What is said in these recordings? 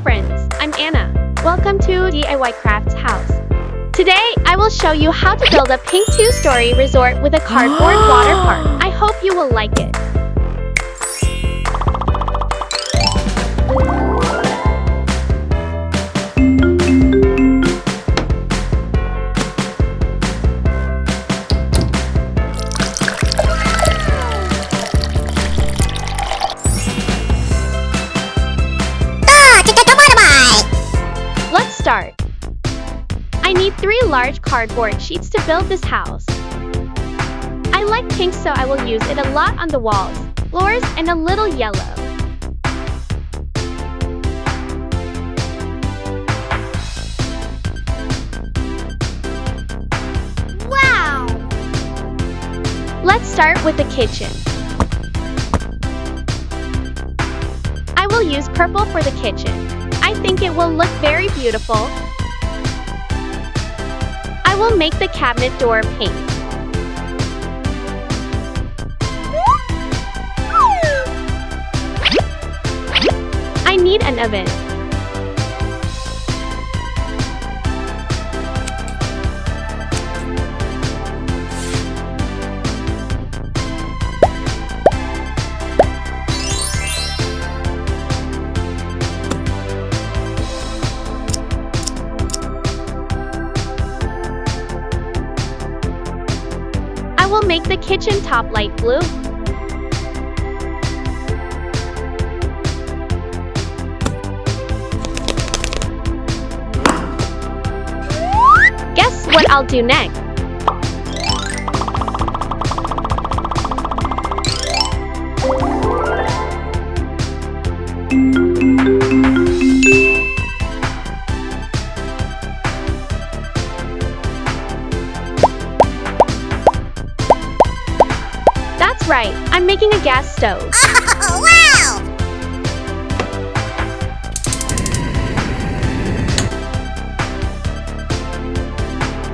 friends, I'm Anna. Welcome to DIY Crafts House. Today, I will show you how to build a pink two-story resort with a cardboard water park. I hope you will like it. Let's start. I need 3 large cardboard sheets to build this house. I like pink, so I will use it a lot on the walls, floors, and a little yellow. Wow! Let's start with the kitchen. I will use purple for the kitchen. I think it will look very beautiful. I will make the cabinet door pink. I need an oven. I will make the kitchen top light blue. Guess what I'll do next? That's right, I'm making a gas stove. Oh, wow!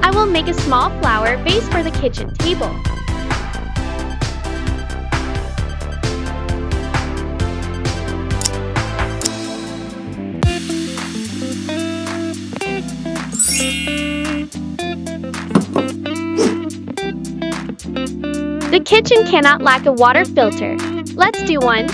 I will make a small flower vase for the kitchen table. The kitchen cannot lack a water filter. Let's do one.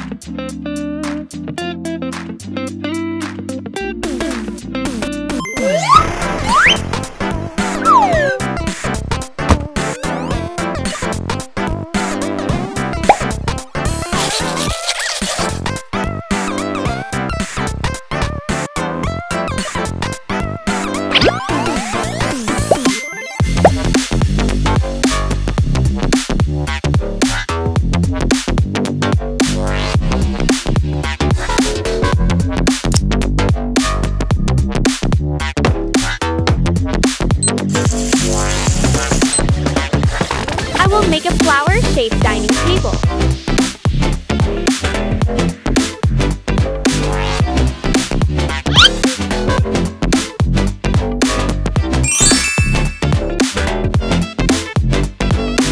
I will make a flower-shaped dining table.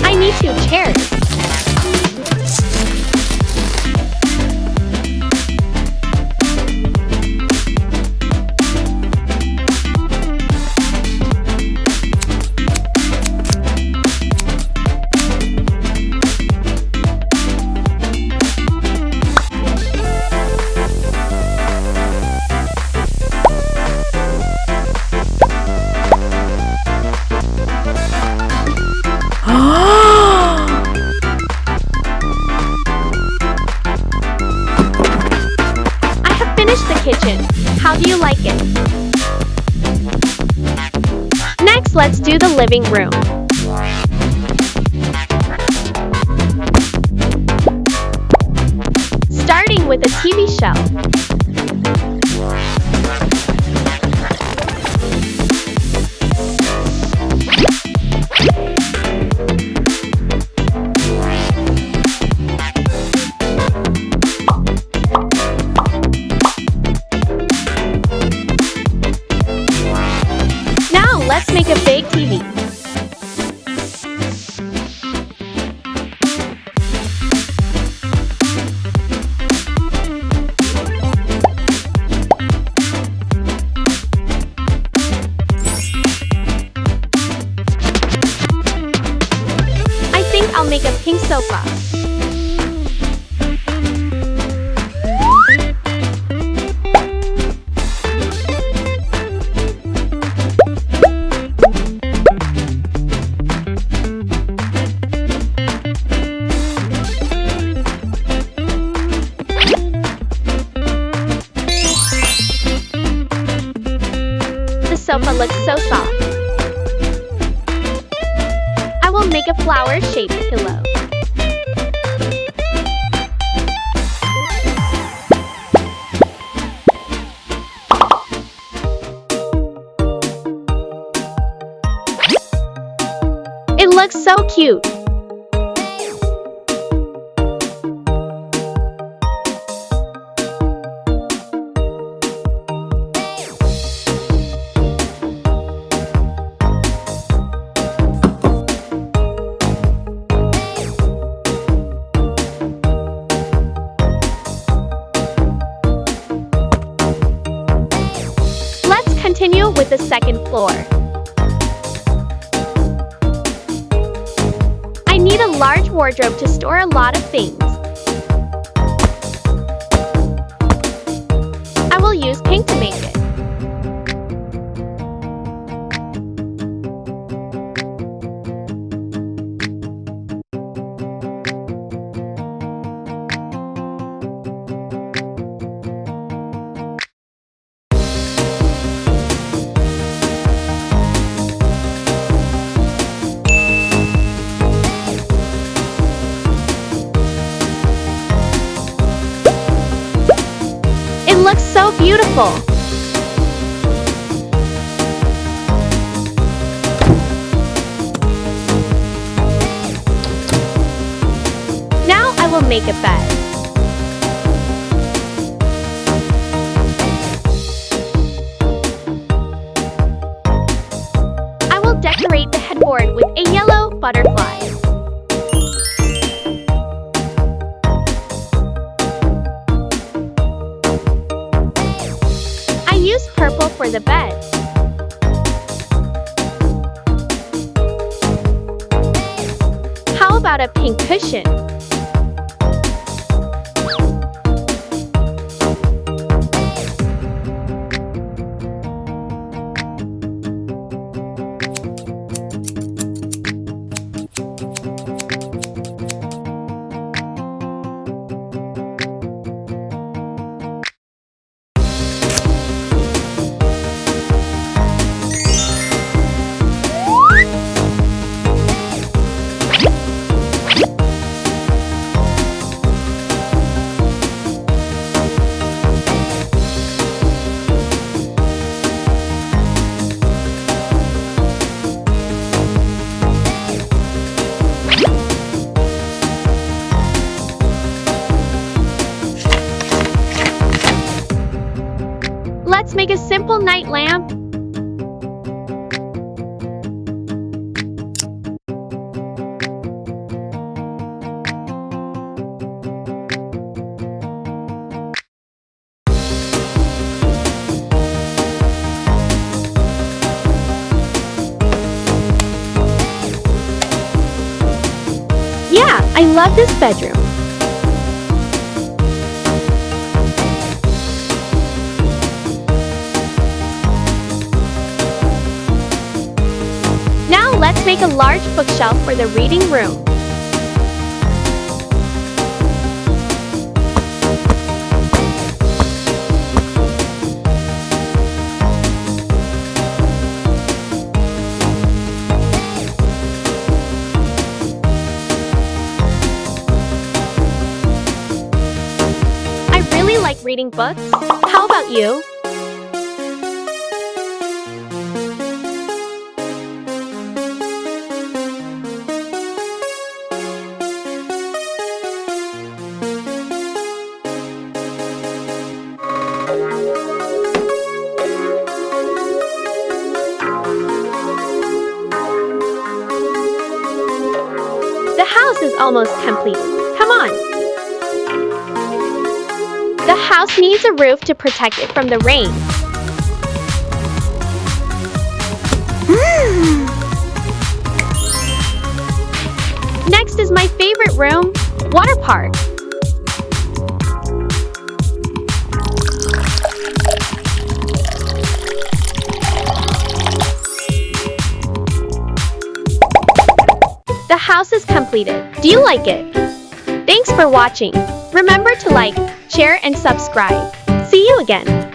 I need 2 chairs. The kitchen. How do you like it? Next, let's do the living room. Starting with a TV shelf. Let's make a big TV. sofa. The sofa looks so soft. I will make a flower-shaped pillow. It looks so cute. Let's continue with the second floor. I need a large wardrobe to store a lot of things. I will use pink to make it. It looks so beautiful. Now I will make a bed. I will decorate the headboard with a yellow butterfly. I use purple for the bed. How about a pink cushion? Let's make a simple night lamp. Yeah, I love this bedroom. Now let's make a large bookshelf for the reading room. I really like reading books. How about you? The house is almost completed. Come on. The house needs a roof to protect it from the rain. Next, Next is my favorite room, water park. The house is completed. Do you like it? Thanks for watching. Remember to like, share and subscribe. See you again.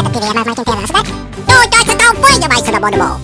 Activera as máquinas, né? Tudo está com fome demais, seu abono.